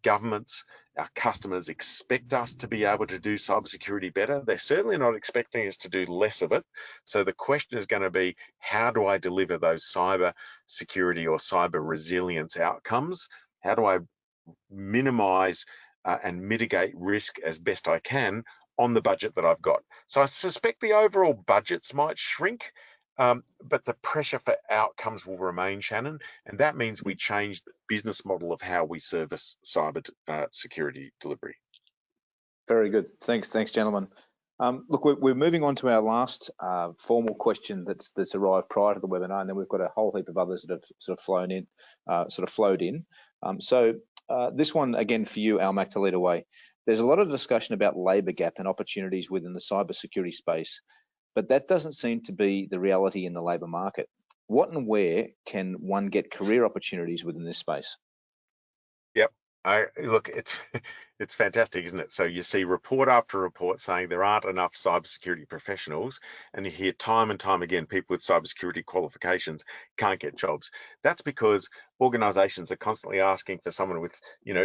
Speaker 2: governments, our customers expect us to be able to do cybersecurity better. They're certainly not expecting us to do less of it. So the question is going to be, how do I deliver those cyber security or cyber resilience outcomes? How do I minimize and mitigate risk as best I can on the budget that I've got? So I suspect the overall budgets might shrink, but the pressure for outcomes will remain, Shannon, and that means we change the business model of how we service cyber security delivery.
Speaker 1: Very good. Thanks, gentlemen. Look, we're moving on to our last formal question that's arrived prior to the webinar, and then we've got a whole heap of others that have sort of flowed in. So this one again for you, Almac, to lead away. There's a lot of discussion about labour gap and opportunities within the cybersecurity space, but that doesn't seem to be the reality in the labour market. What and where can one get career opportunities within this space?
Speaker 2: Yep. Look, it's fantastic, isn't it? So you see report after report saying there aren't enough cybersecurity professionals, and you hear time and time again people with cybersecurity qualifications can't get jobs. That's because organizations are constantly asking for someone with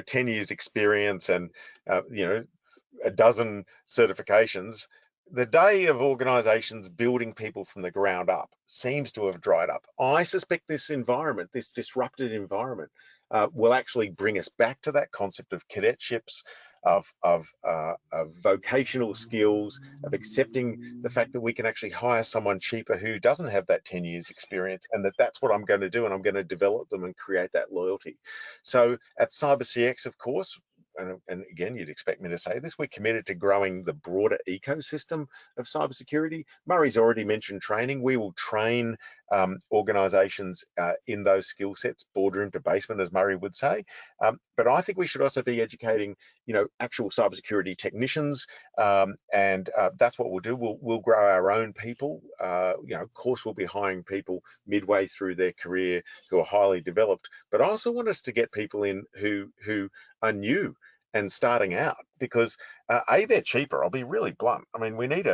Speaker 2: 10 years experience and a dozen certifications. The day of organizations building people from the ground up seems to have dried up. I suspect this environment, this disrupted environment, will actually bring us back to that concept of cadetships, of vocational skills, of accepting the fact that we can actually hire someone cheaper who doesn't have that 10 years experience, and that's what I'm going to do, and I'm going to develop them and create that loyalty. So at CyberCX, of course, and again, you'd expect me to say this, we're committed to growing the broader ecosystem of cybersecurity. Murray's already mentioned training. We will train organizations in those skill sets, boardroom to basement, as Murray would say. But I think we should also be educating, actual cybersecurity technicians, and that's what we'll do. We'll grow our own people. Of course, we'll be hiring people midway through their career who are highly developed. But I also want us to get people in who are new and starting out, because they're cheaper. I'll be really blunt. I mean, we need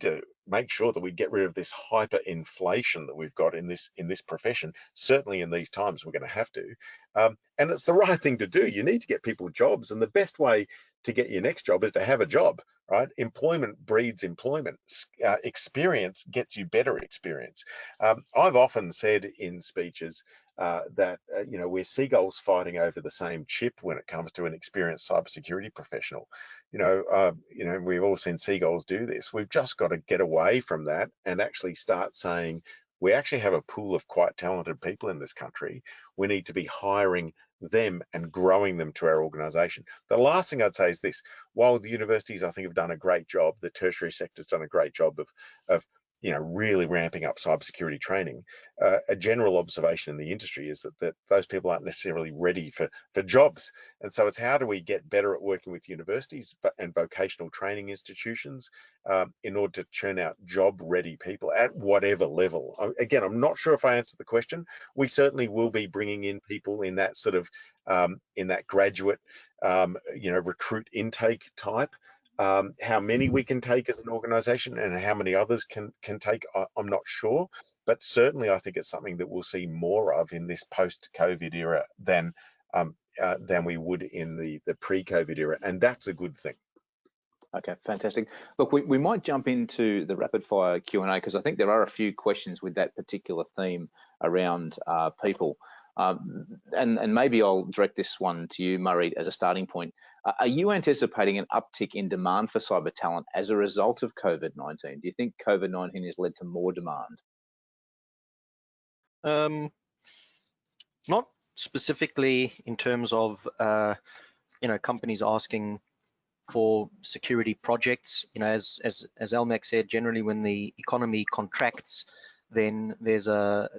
Speaker 2: to make sure that we get rid of this hyperinflation that we've got in this profession. Certainly in these times, we're going to have to, and it's the right thing to do. You need to get people jobs, and the best way to get your next job is to have a job, right? Employment breeds employment. Experience gets you better experience. I've often said in speeches that we're seagulls fighting over the same chip when it comes to an experienced cybersecurity professional. We've all seen seagulls do this. We've just got to get away from that and actually start saying we actually have a pool of quite talented people in this country. We need to be hiring them and growing them to our organization. The last thing I'd say is this: while the universities, I think, have done a great job, the tertiary sector's done a great job of really ramping up cybersecurity training. A general observation in the industry is that those people aren't necessarily ready for jobs. And so it's how do we get better at working with universities and vocational training institutions in order to churn out job-ready people at whatever level. Again, I'm not sure if I answered the question. We certainly will be bringing in people in that sort of, in that graduate, recruit intake type. How many we can take as an organization and how many others can take, I'm not sure, but certainly I think it's something that we'll see more of in this post-COVID era than we would in the pre-COVID era, and that's a good thing.
Speaker 1: Okay, fantastic. Look, we might jump into the rapid fire Q&A because I think there are a few questions with that particular theme around people. And maybe I'll direct this one to you, Murray, as a starting point. Are you anticipating an uptick in demand for cyber talent as a result of COVID-19? Do you think COVID-19 has led to more demand?
Speaker 3: Not specifically in terms of companies asking for security projects. As Almac said, generally when the economy contracts, then there's a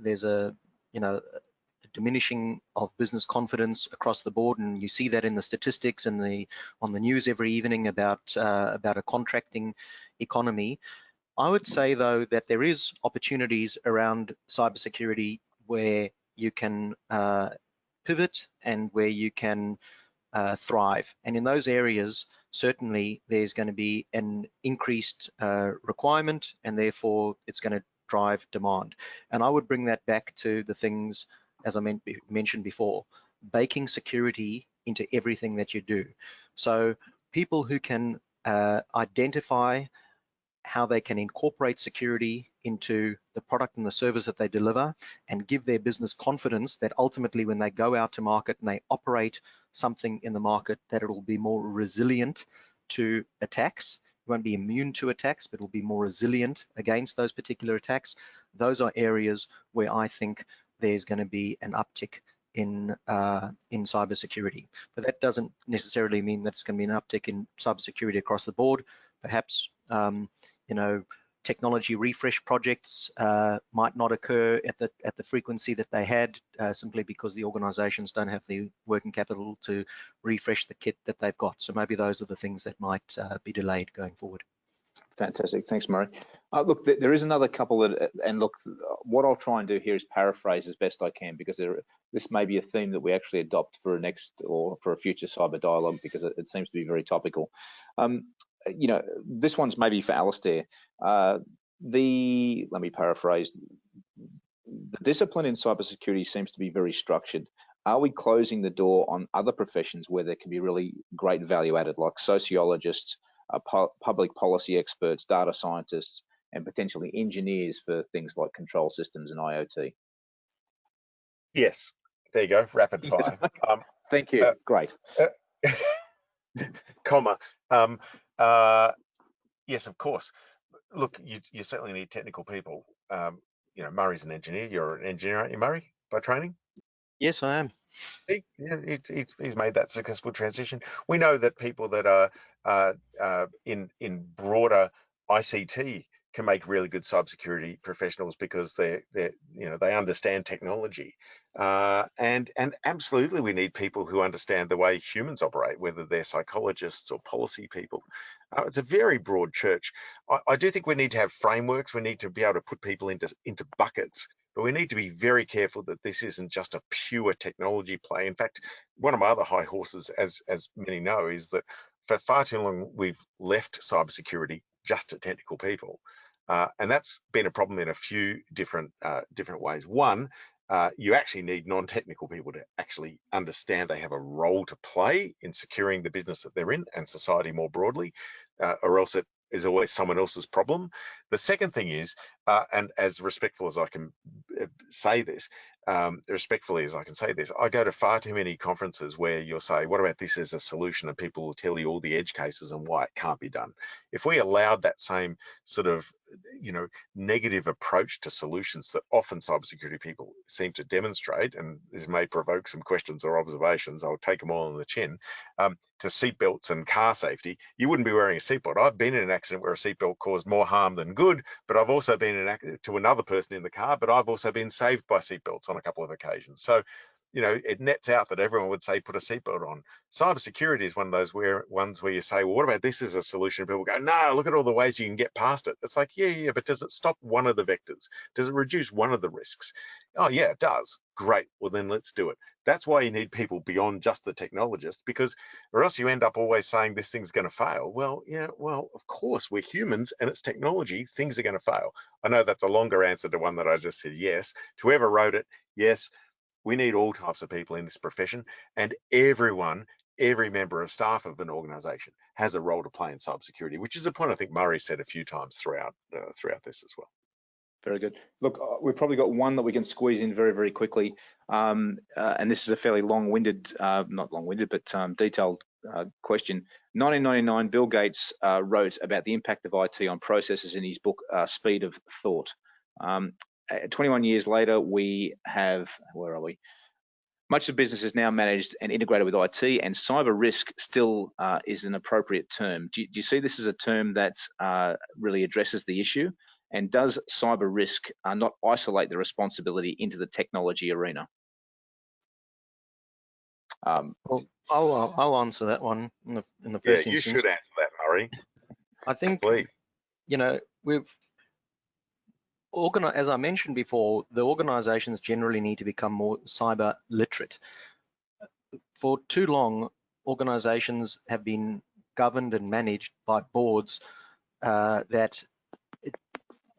Speaker 3: diminishing of business confidence across the board, and you see that in the statistics and on the news every evening about a contracting economy. I would say though that there is opportunities around cybersecurity where you can pivot and where you can thrive, and in those areas certainly there's going to be an increased requirement, and therefore it's going to drive demand. And I would bring that back to the things, as I mentioned before, baking security into everything that you do. So people who can identify how they can incorporate security into the product and the service that they deliver, and give their business confidence that ultimately when they go out to market and they operate something in the market, that it will be more resilient to attacks won't be immune to attacks, but will be more resilient against those particular attacks. Those are areas where I think there's going to be an uptick in cybersecurity. But that doesn't necessarily mean that it's going to be an uptick in cybersecurity across the board. Perhaps technology refresh projects might not occur at the frequency that they had, simply because the organizations don't have the working capital to refresh the kit that they've got. So maybe those are the things that might be delayed going forward.
Speaker 1: Fantastic, thanks, Murray. Look, there is another couple that, and look, what I'll try and do here is paraphrase as best I can, because this may be a theme that we actually adopt for a next or for a future cyber dialogue, because it seems to be very topical. This one's maybe for Alastair. Let me paraphrase. The discipline in cybersecurity seems to be very structured. Are we closing the door on other professions where there can be really great value added, like sociologists, public policy experts, data scientists, and potentially engineers for things like control systems and IoT?
Speaker 2: Yes, there you go, rapid fire.
Speaker 1: Thank you, great.
Speaker 2: Comma. Yes, of course. Look, you certainly need technical people. Murray's an engineer. You're an engineer, aren't you, Murray, by training?
Speaker 3: Yes, I am.
Speaker 2: He's made that successful transition. We know that people that are in broader ICT can make really good cybersecurity professionals, because they understand technology, and absolutely we need people who understand the way humans operate, whether they're psychologists or policy people. It's a very broad church. I do think we need to have frameworks. We need to be able to put people into buckets. But we need to be very careful that this isn't just a pure technology play. In fact, one of my other high horses, as many know, is that for far too long we've left cybersecurity just to technical people, and that's been a problem in a few different ways. One, you actually need non-technical people to actually understand they have a role to play in securing the business that they're in and society more broadly, or else it is always someone else's problem. The second thing is, and as respectful as I can say this, I go to far too many conferences where you'll say, what about this as a solution? And people will tell you all the edge cases and why it can't be done. If we allowed that same sort of negative approach to solutions that often cybersecurity people seem to demonstrate, and this may provoke some questions or observations, I'll take them all on the chin, to seatbelts and car safety, you wouldn't be wearing a seatbelt. I've been in an accident where a seatbelt caused more harm than good, but I've also been in an accident to another person in the car, but I've also been saved by seatbelts on a couple of occasions. So, it nets out that everyone would say put a seatbelt on. Cybersecurity is one of those ones where you say, well, what about this as a solution? People go, no, look at all the ways you can get past it. It's like, yeah, but does it stop one of the vectors? Does it reduce one of the risks? Oh yeah, it does. Great, well then let's do it. That's why you need people beyond just the technologist, because or else you end up always saying this thing's going to fail. Well, yeah, well, of course, we're humans and it's technology, things are going to fail. I know that's a longer answer to one that I just said yes. To whoever wrote it, yes, we need all types of people in this profession, and every member of staff of an organization has a role to play in cybersecurity, which is a point I think Murray said a few times throughout this as well.
Speaker 1: Very good. Look, we've probably got one that we can squeeze in very, very quickly. And this is a fairly long-winded, not long-winded, but detailed question. 1999, Bill Gates wrote about the impact of IT on processes in his book, Speed of Thought. 21 years later, we have, where are we? Much of business is now managed and integrated with IT, and cyber risk still is an appropriate term. Do you see this as a term that really addresses the issue? And does cyber risk not isolate the responsibility into the technology arena?
Speaker 3: Well, I'll answer that one in the first instance.
Speaker 2: Yeah, you should answer that, Murray.
Speaker 3: I think,
Speaker 2: please.
Speaker 3: As I mentioned before, the organizations generally need to become more cyber literate. For too long, organizations have been governed and managed by boards that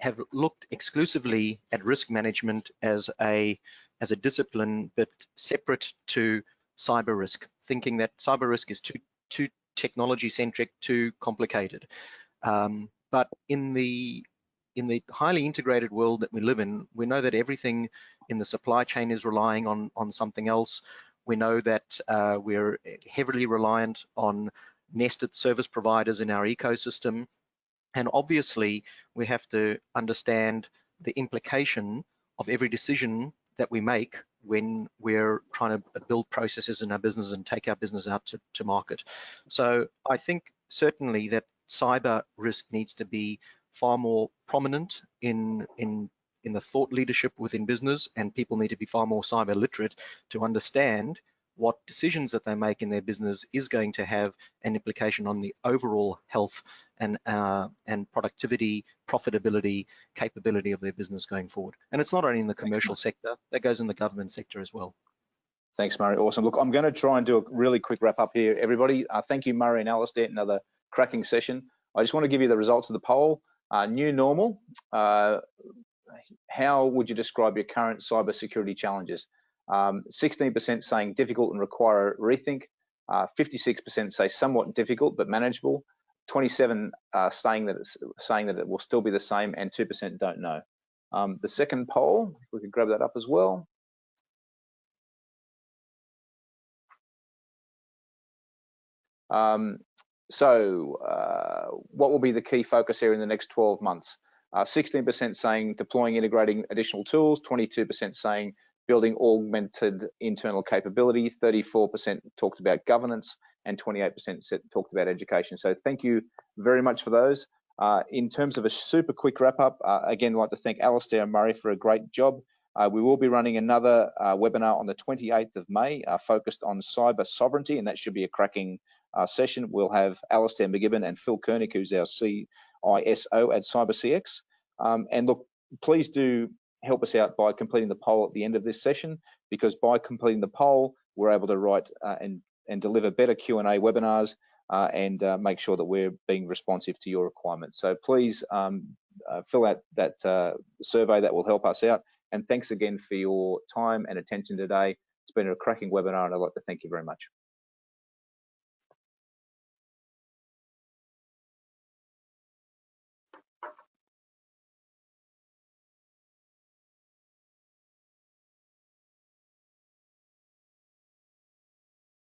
Speaker 3: have looked exclusively at risk management as a discipline, but separate to cyber risk, thinking that cyber risk is too technology centric, too complicated. But in the highly integrated world that we live in, we know that everything in the supply chain is relying on something else. We know that we're heavily reliant on nested service providers in our ecosystem. And obviously, we have to understand the implication of every decision that we make when we're trying to build processes in our business and take our business out to market. So I think certainly that cyber risk needs to be far more prominent in the thought leadership within business, and people need to be far more cyber literate to understand what decisions that they make in their business is going to have an implication on the overall health and productivity, profitability, capability of their business going forward. And it's not only in the commercial sector, that goes in the government sector as well.
Speaker 1: Thanks, Murray. Awesome. Look, I'm going to try and do a really quick wrap up here, everybody. Thank you, Murray and Alastair. Another cracking session. I just want to give you the results of the poll. New normal. How would you describe your current cybersecurity challenges? 16% saying difficult and require a rethink. 56% say somewhat difficult but manageable. 27 saying that it will still be the same, and 2% don't know. The second poll, if we could grab that up as well. What will be the key focus here in the next 12 months? 16% saying deploying, integrating additional tools, 22% saying building augmented internal capability, 34% talked about governance, and 28% talked about education. So thank you very much for those. In terms of a super quick wrap up, again, I'd like to thank Alastair and Murray for a great job. We will be running another webinar on the 28th of May focused on cyber sovereignty, and that should be a cracking session. We'll have Alastair MacGibbon and Phil Koenig, who's our CISO at CyberCX. And look, please do help us out by completing the poll at the end of this session, because by completing the poll, we're able to write and deliver better Q&A webinars and make sure that we're being responsive to your requirements. So please fill out that survey. That will help us out. And thanks again for your time and attention today. It's been a cracking webinar, and I'd like to thank you very much.